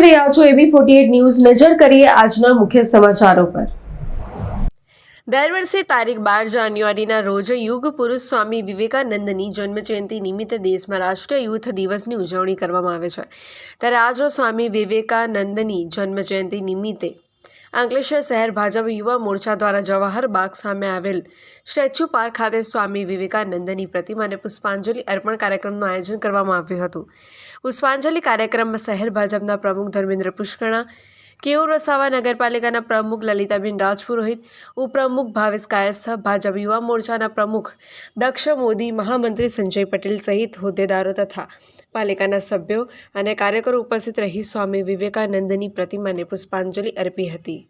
રહ્યા છો AB48 news. નજર કરીએ આજના મુખ્ય સમાચારો પર। દર વર્ષે તારીખ 12 જાન્યુઆરીના રોજ યુગ પુરુષ સ્વામી વિવેકાનંદની જન્મજયંતિ નિમિત્તે દેશમાં રાષ્ટ્રીય યુથ દિવસની ઉજવણી કરવામાં આવે છે। ત્યારે આજરોજ સ્વામી વિવેકાનંદની જન્મજયંતિ નિમિત્તે અંકલેશ્વર શહેર ભાજપ યુવા મોરચા દ્વારા જવાહર બાગ સામે આવેલ સ્ટેચ્યુ પાર્ક ખાતે સ્વામી વિવેકાનંદની પ્રતિમાને પુષ્પાંજલિ અર્પણ કાર્યક્રમનું આયોજન કરવામાં આવ્યું હતું। પુષ્પાંજલિ કાર્યક્રમમાં શહેર ભાજપના પ્રમુખ ધર્મેન્દ્ર પુષ્કણા, કેયુર વસાવા નગરપાલિકાના પ્રમુખ લલિતાબેન રાજપુરોહિત, ઉપપ્રમુખ ભાવેશ કાયસ્થ, ભાજપ યુવા મોરચાના પ્રમુખ દક્ષ મોદી, મહામંત્રી સંજય પટેલ સહિત હોદ્દેદારો તથા પાલિકાના સભ્યો અને કાર્યકરો ઉપસ્થિત રહી સ્વામી વિવેકાનંદની પ્રતિમાને પુષ્પાંજલિ અર્પી હતી।